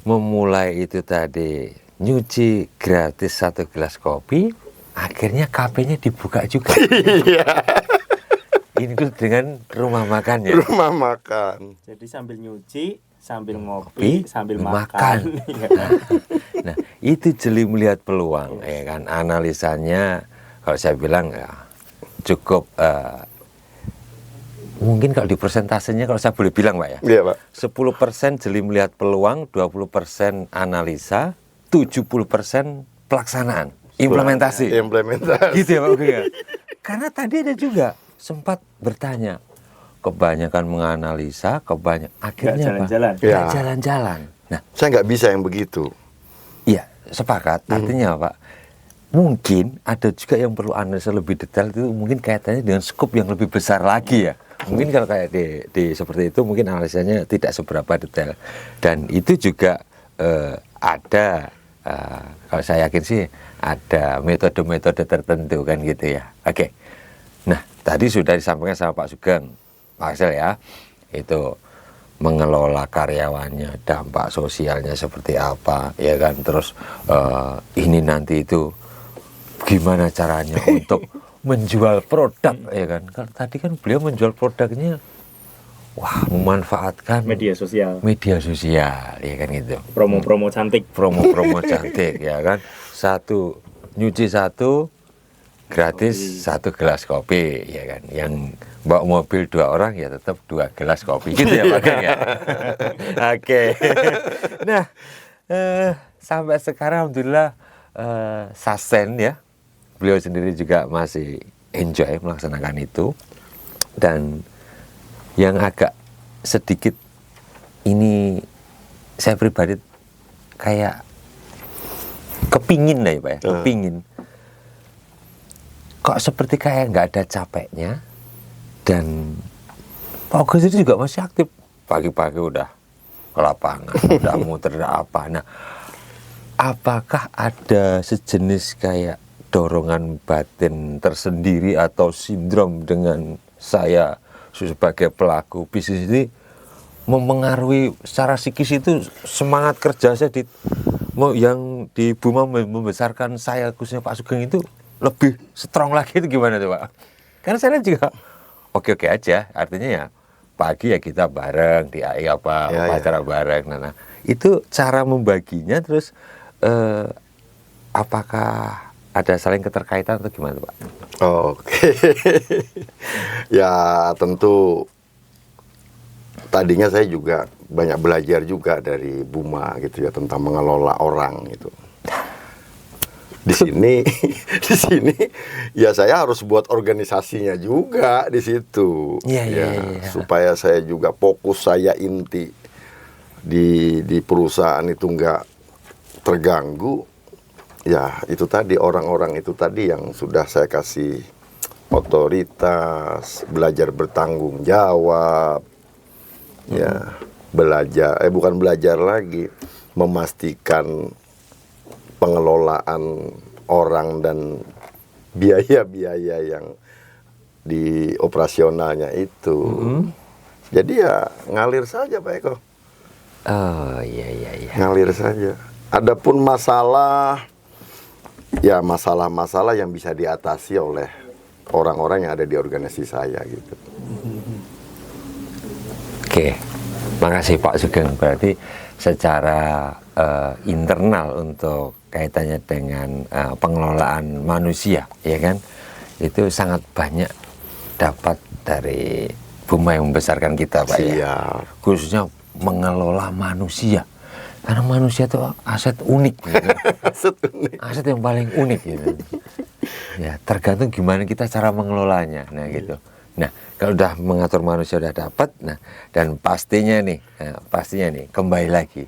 memulai itu tadi nyuci gratis 1 gelas kopi, akhirnya kafenya dibuka juga. iya, Ini tuh dengan rumah makan ya. rumah makan. Jadi sambil nyuci, sambil ngopi, sambil makan. makan. Nah, itu jeli melihat peluang, ya kan. Analisanya, kalau saya bilang ya cukup. Mungkin kalau di persentasenya, kalau saya boleh bilang, Pak ya. Iya Pak. 10% jeli melihat peluang, 20% analisa, 70% pelaksanaan, implementasi. Implementasi. Gitu ya Pak Uge ya. Karena tadi ada juga sempat bertanya, kebanyakan menganalisa, akhirnya jalan-jalan. Pak, nggak Ya. jalan-jalan. Nah, Saya nggak bisa yang begitu. iya sepakat. Artinya Pak, mungkin ada juga yang perlu analisa lebih detail, itu mungkin kaitannya dengan skop yang lebih besar lagi ya. Mungkin kalau kayak di seperti itu mungkin analisanya tidak seberapa detail. Dan itu juga ada, kalau saya yakin sih ada metode-metode tertentu kan gitu ya. Oke. Nah, tadi sudah disampaikan sama Pak Sugeng, Pak Axel ya, itu mengelola karyawannya, dampak sosialnya seperti apa, ya kan. Terus ini nanti itu gimana caranya untuk menjual produk, ya kan. Kalau tadi kan beliau menjual produknya, wah, memanfaatkan Media sosial. ya kan gitu. Promo-promo cantik. Promo-promo cantik, ya kan. Nyuci satu, gratis 1 gelas kopi, ya kan. Yang bawa mobil 2 orang ya tetap 2 gelas kopi, gitu ya Pak Geng ya. Oke. Nah, sampai sekarang alhamdulillah sustain ya. Beliau sendiri juga masih enjoy melaksanakan itu. Dan yang agak sedikit ini saya pribadi kayak kepingin lah ya Pak ya, kepingin. Kok seperti kayak nggak ada capeknya. Dan Pak Agus itu juga masih aktif. Pagi-pagi udah ke lapangan, udah muter, udah apa. Nah, apakah ada sejenis kayak dorongan batin tersendiri atau sindrom dengan saya sebagai pelaku bisnis ini mempengaruhi secara psikis itu semangat kerja saya yang di Buma membesarkan saya khususnya Pak Sugeng itu lebih strong lagi, itu gimana tuh Pak? Karena saya juga oke-oke aja, artinya ya pagi ya kita bareng di AI acara bareng. Nah, itu cara membaginya. Terus apakah ada saling keterkaitan atau gimana Pak? Oke. Ya tentu tadinya saya juga banyak belajar juga dari Buma gitu ya, tentang mengelola orang gitu. Di sini ya saya harus buat organisasinya juga di situ. Iya. Supaya saya juga fokus, saya inti di perusahaan itu nggak terganggu. Ya itu tadi, orang-orang itu tadi yang sudah saya kasih otoritas, belajar bertanggung jawab, ya bukan belajar lagi, memastikan pengelolaan orang dan biaya-biaya yang di operasionalnya itu. Jadi ya ngalir saja Pak Eko. Oh iya. Ngalir saja. Adapun masalah, ya masalah-masalah yang bisa diatasi oleh orang-orang yang ada di organisasi saya gitu. Oke, makasih Pak Sugeng. Berarti secara internal untuk kaitannya dengan pengelolaan manusia, ya kan, itu sangat banyak dapat dari Buma yang membesarkan kita, Pak. Ya. Siap. Khususnya mengelola manusia. Karena manusia itu aset unik, gitu. Aset yang paling unik, gitu. Ya, tergantung gimana kita cara mengelolanya, nah gitu. Nah, kalau udah mengatur manusia udah dapat, nah dan pastinya nih, kembali lagi,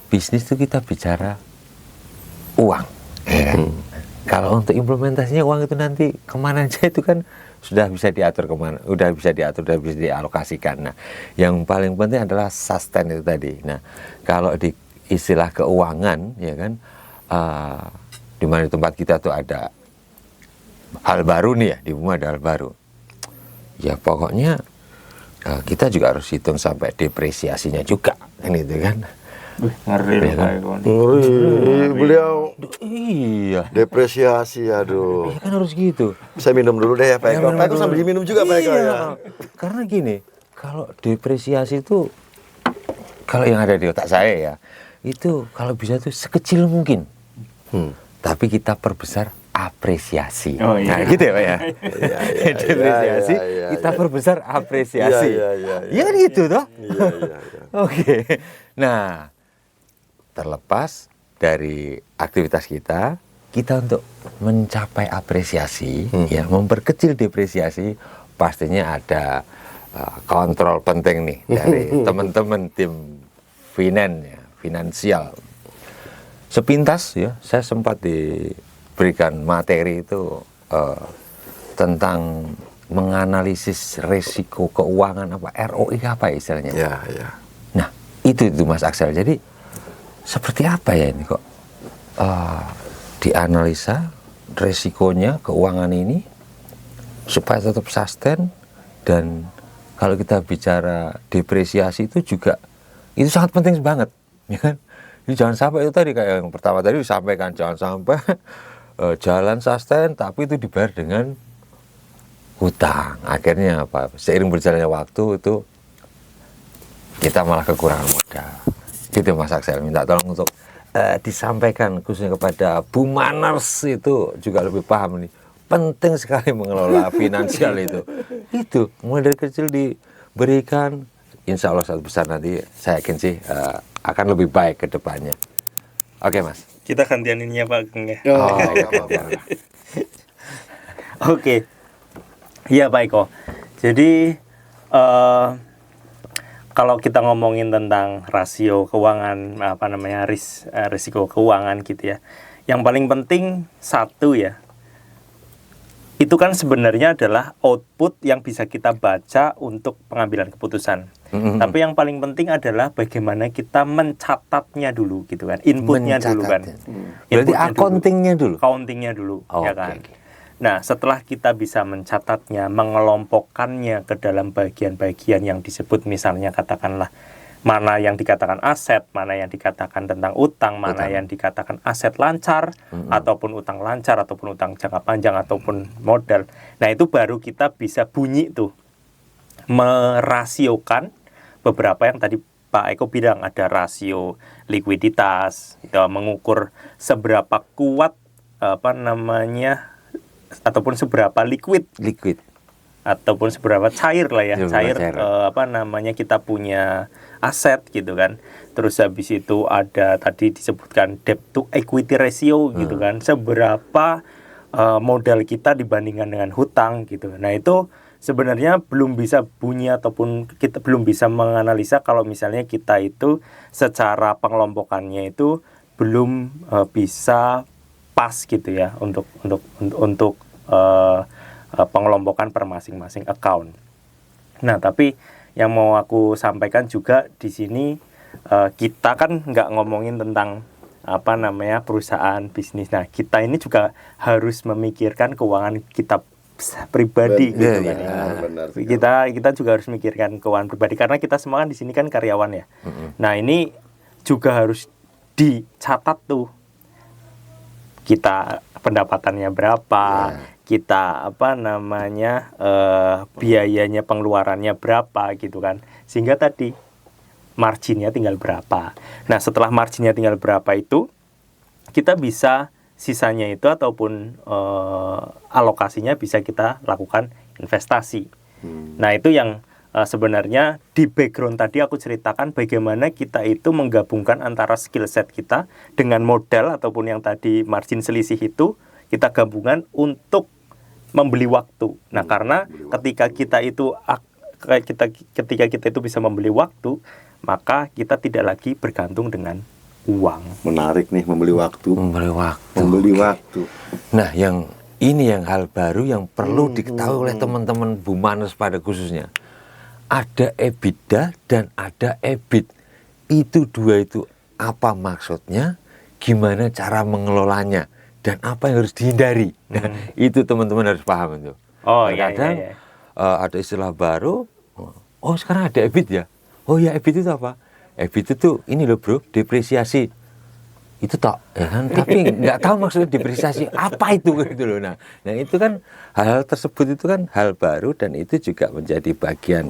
bisnis itu kita bicara uang, ya kan? Kalau untuk implementasinya uang itu nanti kemana aja itu kan sudah bisa diatur kemana, udah bisa dialokasikan. Nah, yang paling penting adalah sustain itu tadi. Nah, kalau di istilah keuangan, ya kan, di mana di tempat kita tuh ada hal baru nih ya, di Buma ada hal baru. Ya pokoknya kita juga harus hitung sampai depresiasinya juga, kan itu kan. Ngeri Ya kan? Ngeri, beliau Iya. depresiasi, aduh. Ya kan harus gitu. Saya minum dulu deh ya Pak Eko. Ya, Pak Eko sambil minum juga Pak Eko ya. Iya. Karena gini, kalau depresiasi itu, kalau yang ada di otak saya ya, itu kalau bisa tuh sekecil mungkin. Tapi kita perbesar apresiasi. Oh, iya. Nah, gitu ya Pak ya. Depresiasi, iya, kita iya. perbesar apresiasi. Iya. Iya kan gitu toh? Iya. Oke. Nah, terlepas dari aktivitas kita untuk mencapai apresiasi, ya, memperkecil depresiasi, pastinya ada kontrol penting nih dari teman-teman tim finansial. Sepintas ya, saya sempat diberikan materi itu tentang menganalisis risiko keuangan ROI apa istilahnya. Ya. Nah, itu Mas Aksel. Jadi seperti apa ya ini kok dianalisa resikonya keuangan ini supaya tetap sustain, dan kalau kita bicara depresiasi itu juga itu sangat penting banget, ya kan? Jadi jangan sampai itu tadi kayak yang pertama tadi disampaikan, jangan sampai jalan sustain tapi itu dibayar dengan hutang. Akhirnya apa? Seiring berjalannya waktu itu kita malah kekurangan modal. Gitu Mas Aksel, minta tolong untuk disampaikan khususnya kepada Bumaners itu juga lebih paham nih. Penting sekali mengelola finansial itu. Itu mulai dari kecil diberikan, insya Allah saat besar nanti saya yakin sih akan lebih baik ke depannya. Oke Mas. Kita gantian ininya Pak Geng ya. Oh, apa-apa. Oke. Iya Pak Eko. Jadi kalau kita ngomongin tentang rasio keuangan, risiko keuangan gitu ya, yang paling penting satu ya, itu kan sebenarnya adalah output yang bisa kita baca untuk pengambilan keputusan. Tapi yang paling penting adalah bagaimana kita mencatatnya dulu gitu kan, inputnya dulu kan. Berarti Inputnya accountingnya dulu. ya kan. Nah, setelah kita bisa mencatatnya, mengelompokkannya ke dalam bagian-bagian yang disebut, misalnya katakanlah mana yang dikatakan aset, mana yang dikatakan tentang utang, mana yang dikatakan aset lancar, ataupun utang lancar, ataupun utang jangka panjang, ataupun modal. Nah, itu baru kita bisa bunyi tuh, merasiokan beberapa yang tadi Pak Eko bilang, ada rasio likuiditas, itu mengukur seberapa kuat ataupun seberapa liquid ataupun seberapa cair lah ya, kita punya aset gitu kan. Terus habis itu ada tadi disebutkan debt to equity ratio gitu kan, seberapa modal kita dibandingkan dengan hutang gitu. Nah, itu sebenarnya belum bisa bunyi ataupun kita belum bisa menganalisa kalau misalnya kita itu secara pengelompokannya itu belum bisa pas gitu ya untuk pengelompokan per masing-masing account. Nah, tapi yang mau aku sampaikan juga di sini, kita kan nggak ngomongin tentang perusahaan bisnis. Nah, kita ini juga harus memikirkan keuangan kita pribadi gitu kan ya. Benar. Kita juga harus memikirkan keuangan pribadi karena kita semua kan di sini kan karyawan ya. Nah, ini juga harus dicatat tuh. Kita pendapatannya berapa, kita biayanya, pengeluarannya berapa gitu kan. Sehingga tadi marginnya tinggal berapa. Nah, setelah marginnya tinggal berapa itu, kita bisa sisanya itu ataupun alokasinya bisa kita lakukan investasi. Nah, itu yang sebenarnya di background tadi aku ceritakan bagaimana kita itu menggabungkan antara skill set kita dengan modal ataupun yang tadi margin selisih itu kita gabungkan untuk membeli waktu. Nah, karena ketika kita itu bisa membeli waktu, maka kita tidak lagi bergantung dengan uang. Menarik nih, membeli waktu. Membeli waktu. Membeli waktu. Nah, yang hal baru yang perlu diketahui oleh teman-teman Bumanus pada khususnya. Ada EBITDA dan ada EBIT. Itu dua itu apa maksudnya? Gimana cara mengelolanya? Dan apa yang harus dihindari? Nah, itu teman-teman harus paham itu. Oh, Kadang ada istilah baru. Oh, sekarang ada EBIT ya? Oh ya, EBIT itu apa? EBIT itu ini loh bro, depresiasi. Itu tak, ya kan? Tapi nggak tahu maksudnya depresiasi apa itu gitu loh. Nah, itu kan hal tersebut itu kan hal baru dan itu juga menjadi bagian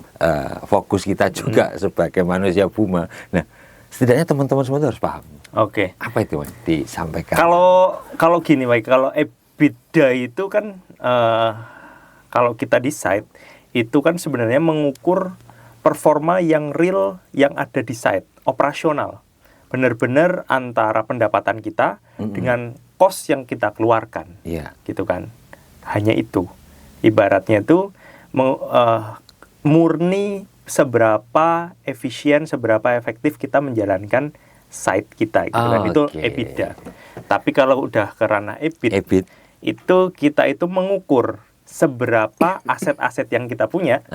fokus kita juga sebagai manusia Buma. Nah, setidaknya teman-teman semua itu harus paham. Oke. Apa itu Mas disampaikan? Kalau gini, Mike, kalau EBITDA itu kan kalau kita di site itu kan sebenarnya mengukur performa yang real yang ada di site, operasional. Benar-benar antara pendapatan kita dengan cost yang kita keluarkan. Gitu kan. Hanya itu. Ibaratnya itu murni seberapa efisien, seberapa efektif kita menjalankan site kita gitu kan. Itu EBITDA. Tapi kalau udah ke ranah EBIT, itu kita itu mengukur seberapa aset-aset yang kita punya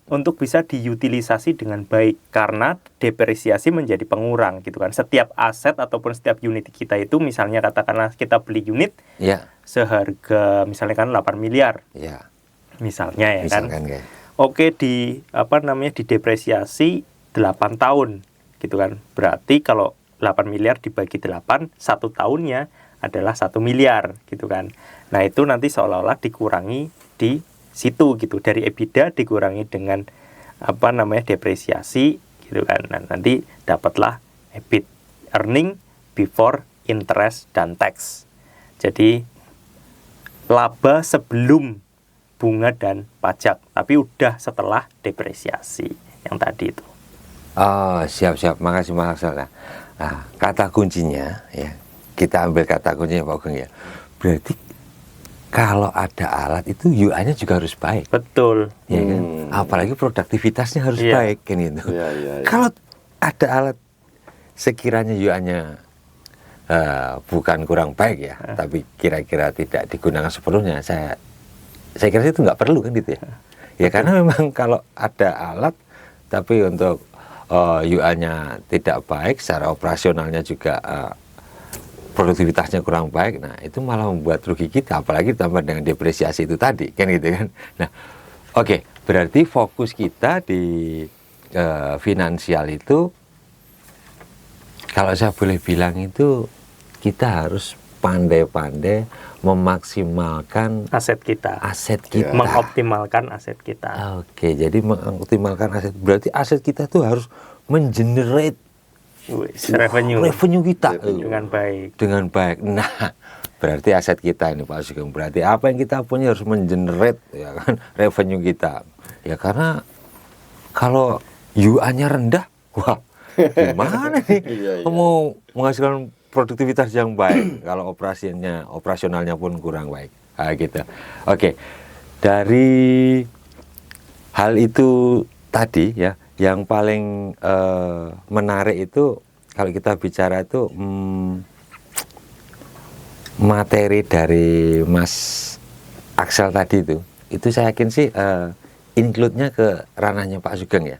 untuk bisa diutilisasi dengan baik karena depresiasi menjadi pengurang gitu kan. Setiap aset ataupun setiap unit kita itu misalnya katakanlah kita beli unit seharga misalnya kan 8 miliar. Misalnya ya kan. Oke, didepresiasi 8 tahun gitu kan. Berarti kalau 8 miliar dibagi 8, 1 tahunnya adalah 1 miliar gitu kan. Nah, itu nanti seolah-olah dikurangi di situ gitu, dari EBITDA dikurangi dengan depresiasi gitu kan. Nah, nanti dapatlah EBIT, earning before interest dan tax. Jadi laba sebelum bunga dan pajak, tapi udah setelah depresiasi yang tadi itu. Oh, siap. Makasih. Nah, kata kuncinya ya. Kita ambil kata kuncinya Pak Ugeng ya. Berarti kalau ada alat itu UA-nya juga harus baik. Betul. Ya kan? Apalagi produktivitasnya harus baik kan itu. Kalau ada alat sekiranya UA-nya bukan kurang baik ya, tapi kira-kira tidak digunakan sepenuhnya, saya kira itu nggak perlu kan gitu ya. Ya karena memang kalau ada alat tapi untuk UA-nya tidak baik, secara operasionalnya juga produktivitasnya kurang baik, nah itu malah membuat rugi kita, apalagi ditambah dengan depresiasi itu tadi, kan gitu kan. Nah, oke, berarti fokus kita di finansial itu, kalau saya boleh bilang itu, kita harus pandai-pandai memaksimalkan aset kita, mengoptimalkan aset kita. Oke, jadi mengoptimalkan aset, berarti aset kita tuh harus mengenerate revenue kita dengan baik. Nah, berarti aset kita ini Pak Sugeng, berarti apa yang kita punya harus mengenerate ya kan revenue kita. Ya karena kalau UA-nya rendah, wah gimana nih mau menghasilkan produktivitas yang baik kalau operasionalnya pun kurang baik. Gitu. Oke. Dari hal itu tadi ya, yang paling menarik itu kalau kita bicara itu materi dari Mas Axel tadi itu saya yakin sih include-nya ke ranahnya Pak Sugeng ya.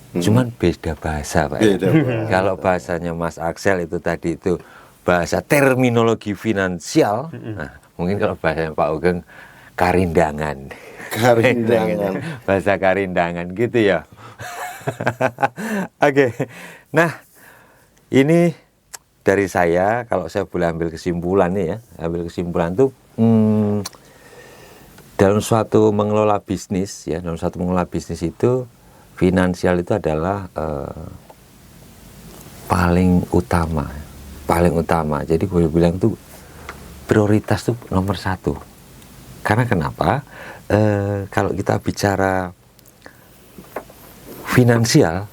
Cuman beda bahasa Pak. Beda bahasa. Kalau bahasanya Mas Axel itu tadi itu bahasa terminologi finansial, nah, mungkin kalau bahasanya Pak Sugeng karindangan. Karindangan. Bahasa karindangan gitu ya. Oke. Nah, ini dari saya, kalau saya boleh ambil kesimpulan nih ya, ambil kesimpulan tuh dalam suatu mengelola bisnis ya, dalam suatu mengelola bisnis itu finansial itu adalah paling utama. Jadi gue bilang tuh prioritas tuh nomor 1. Karena kenapa? Kalau kita bicara finansial,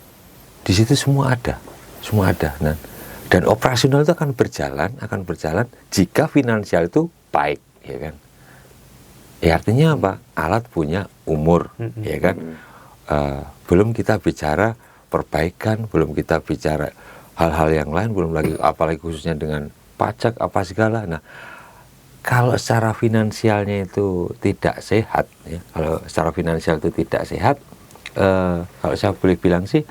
di situ semua ada. Nah, dan operasional itu akan berjalan jika finansial itu baik, ya kan? Ya artinya apa? Alat punya umur, ya kan? Belum kita bicara perbaikan, belum kita bicara hal-hal yang lain, belum lagi apalagi khususnya dengan pajak apa segala. Nah, kalau secara finansialnya itu tidak sehat, ya, kalau secara finansial itu tidak sehat, kalau saya boleh bilang sih,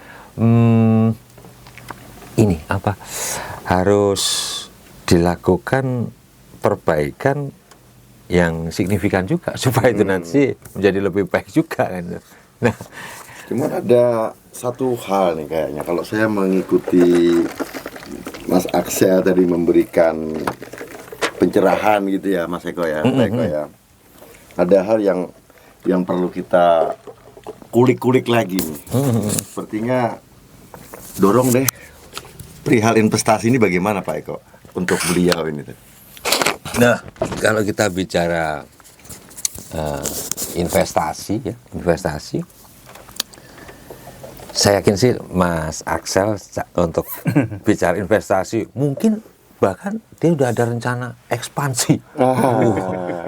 ini apa? Harus dilakukan perbaikan yang signifikan juga supaya itu nanti menjadi lebih baik juga kan. Nah, Cuman ada satu hal nih kayaknya, kalau saya mengikuti Mas Axel tadi memberikan pencerahan gitu ya Mas Eko ya, Pak Eko ya. Ada hal yang perlu kita kulik-kulik lagi nih. Sepertinya dorong deh perihal investasi ini bagaimana Pak Eko untuk beliau ini tuh. nah kalau kita bicara investasi, saya yakin sih Mas Axel untuk bicara investasi mungkin bahkan dia udah ada rencana ekspansi.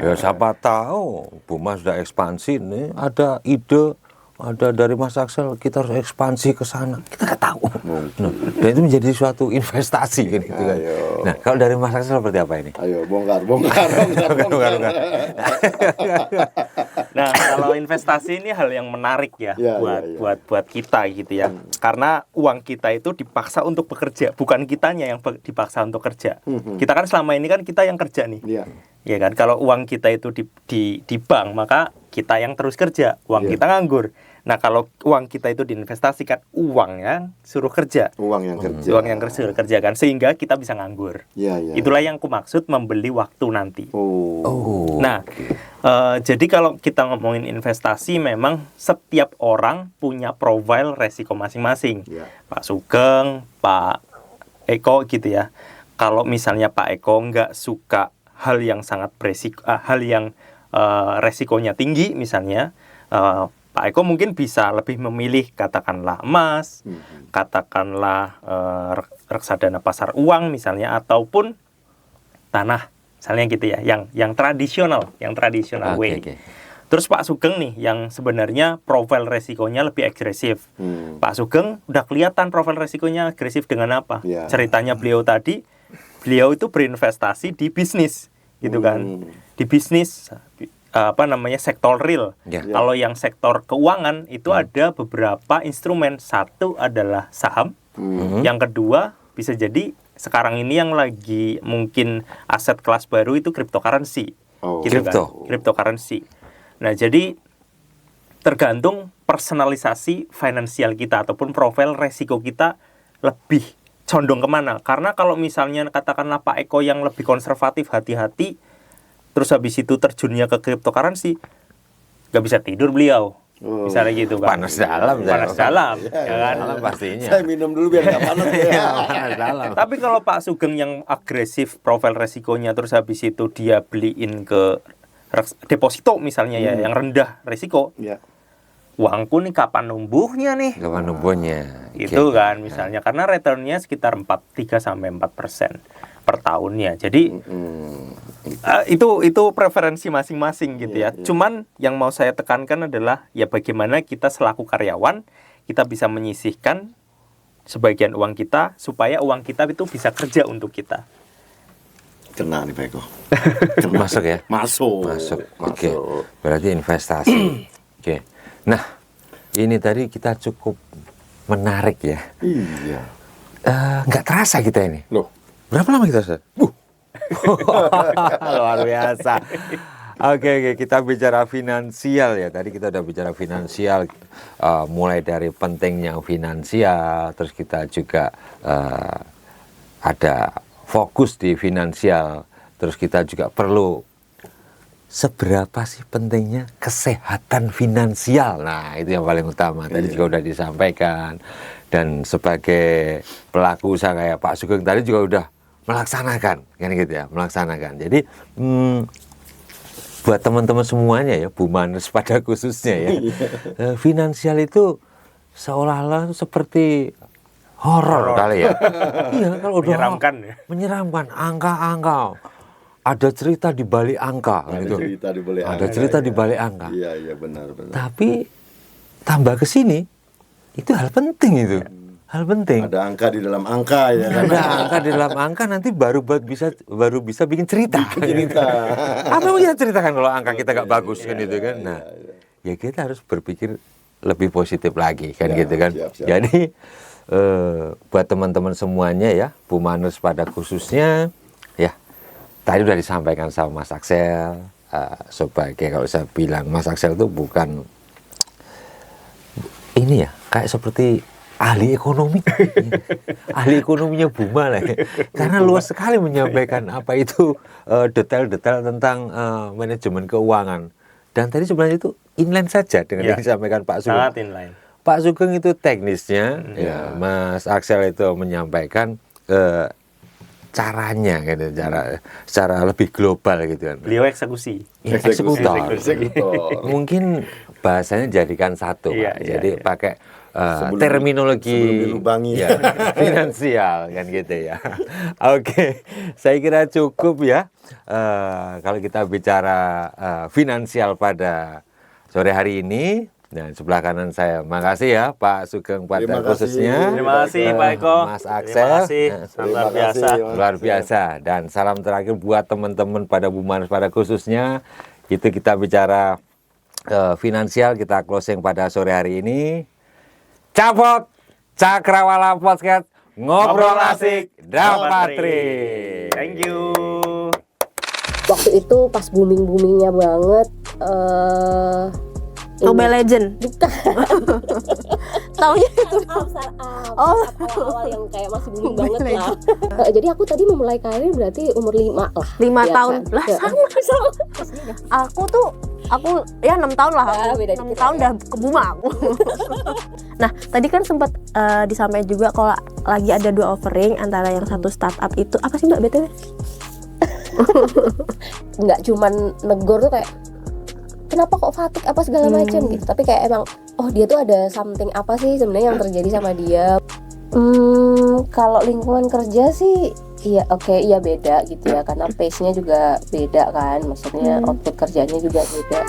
Ya siapa tahu Bu Mas sudah ekspansi nih, ada ide, ada dari Mas Axel kita harus ekspansi ke sana, kita nggak tahu. Nah, dan itu menjadi suatu investasi kan gitu kan. Nah kalau dari Mas Axel seperti apa ini? Ayo bongkar. Nah, kalau investasi ini hal yang menarik ya, Ya, buat kita gitu ya. Karena uang kita itu dipaksa untuk bekerja, bukan kitanya yang dipaksa untuk kerja. Kita kan selama ini kan kita yang kerja nih. Iya. Ya kan, kalau uang kita itu di bank, maka kita yang terus kerja, uang kita nganggur. Nah, kalau uang kita itu diinvestasikan, uang yang suruh kerja. Uang yang kerja. Uang yang suruh kerja kan, sehingga kita bisa nganggur. Iya. Itulah yang aku maksud membeli waktu nanti. Oh. Nah, jadi kalau kita ngomongin investasi, memang setiap orang punya profil resiko masing-masing. Ya. Pak Sugeng, Pak Eko gitu ya. Kalau misalnya Pak Eko nggak suka hal yang sangat hal yang resikonya tinggi, misalnya Pak Eko mungkin bisa lebih memilih katakanlah emas, katakanlah reksadana pasar uang misalnya, ataupun tanah. Misalnya gitu ya, yang tradisional way. Terus Pak Sugeng nih yang sebenarnya profil resikonya lebih agresif. Pak Sugeng udah kelihatan profil resikonya agresif dengan apa? Ya. Ceritanya beliau tadi, beliau itu berinvestasi di bisnis gitu kan. Di bisnis sektor real. Ya. Kalau yang sektor keuangan itu ada beberapa instrumen. Satu adalah saham. Yang kedua bisa jadi sekarang ini yang lagi mungkin aset kelas baru itu cryptocurrency. Gitu kan? Cryptocurrency. Nah, jadi tergantung personalisasi finansial kita ataupun profil resiko kita lebih condong kemana. Karena kalau misalnya katakanlah Pak Eko yang lebih konservatif, hati-hati, terus habis itu terjunnya ke cryptocurrency, nggak bisa tidur beliau. Misalnya gitu kan. Panas dalam, ya kan? Dalam pastinya. Saya minum dulu biar nggak panas ya. Panas dalam. Tapi kalau Pak Sugeng yang agresif profil resikonya, terus habis itu dia beliin ke deposito misalnya ya, yang rendah resiko. Ya. Uangku nih kapan numbuhnya nih? Kapan numbuhnya? Itu kan misalnya, karena returnnya sekitar 3-4% per tahunnya. Jadi itu preferensi masing-masing gitu ya. Cuman yang mau saya tekankan adalah ya bagaimana kita selaku karyawan kita bisa menyisihkan sebagian uang kita supaya uang kita itu bisa kerja untuk kita. Kena nih Pak Eko. Masuk ya? Masuk. Oke. Berarti investasi. Oke. Nah, ini tadi kita cukup menarik ya. Iya. Nggak terasa kita ini. Loh, Berapa lama kita sudah? Luar biasa. Oke, kita bicara finansial ya. Tadi kita udah bicara finansial, mulai dari pentingnya finansial, terus kita juga ada fokus di finansial, terus kita juga perlu seberapa sih pentingnya kesehatan finansial. Nah, itu yang paling utama. Tadi juga udah disampaikan. Dan sebagai pelaku usaha kayak Pak Sugeng tadi juga udah melaksanakan, kan gitu ya, melaksanakan. Jadi buat teman-teman semuanya ya, Bumaners pada khususnya ya, finansial itu seolah-olah seperti horor kali ya. Iya, kalau udah Menyeramkan ya. menyeramkan, angka-angka. Ada cerita di balik angka, ada gitu. cerita di balik Ada angka. cerita di balik angka. Iya, benar. Tapi tambah ke sini itu hal penting itu. Hal penting. Ada angka di dalam angka ya kan. Ada angka di dalam angka, nanti baru bisa bikin cerita. Apa yang kita ceritakan kalau angka kita nggak bagus kan itu kan? Nah, ya kita harus berpikir lebih positif lagi kan Ya, gitu kan. siap. Jadi buat teman-teman semuanya ya, Bumaners pada khususnya ya, tadi udah disampaikan sama Mas Axel, sebagai kalau saya bilang Mas Axel itu bukan ini ya, kayak seperti ahli ekonomi. Ahli ekonominya Buma lah ya. Karena luas sekali menyampaikan apa itu detail-detail tentang manajemen keuangan. Dan tadi sebenarnya itu inline saja dengan yang disampaikan Pak Sugeng. Sangat inline. Pak Sugeng itu teknisnya, ya, Mas Axel itu menyampaikan caranya gitu, secara lebih global gitu kan. Beliau eksekusi. Ya, eksekutor. Eksekutor. Mungkin bahasanya jadikan satu, Iya, Pak. iya, Jadi iya. pakai Sebelum terminologi dilubangi. ya, finansial kan gitu ya. Oke, saya kira cukup ya. Kalau kita bicara finansial pada sore hari ini. Dan sebelah kanan saya, makasih ya Pak Sugeng pada Terima kasih. khususnya. Terima kasih Pak Eko. Mas Terima Axel. kasih. Terima Luar kasih, biasa. Mas. Luar biasa. Dan salam terakhir buat teman-teman pada Bumaners pada khususnya. Itu kita bicara finansial, kita closing pada sore hari ini. Capot Cakrawala Podcast, ngobrol asik dapat trik. Thank you. Waktu itu pas booming-boomingnya banget Mobile Legend. bukan Taunya itu. startup Oh. awal-awal yang kayak masih booming Mobile banget lah. Jadi aku tadi memulai karir berarti umur 5 lah. 5 Ya tahun. kan? Lah Ya. sama. Aku ya 6 tahun lah. Ah, beda 6 dikit tahun ya. udah ke Buma aku. Nah, tadi kan sempat disampaikan juga kalau lagi ada 2 offering antara yang satu startup itu apa sih Mbak BTW? Nggak cuman negor tuh kayak kenapa kok fatigue apa segala macam gitu, tapi kayak emang oh dia tuh ada something apa sih sebenarnya yang terjadi sama dia. Kalau lingkungan kerja sih iya oke, iya beda gitu ya, karena pace-nya juga beda kan, maksudnya output kerjanya juga beda.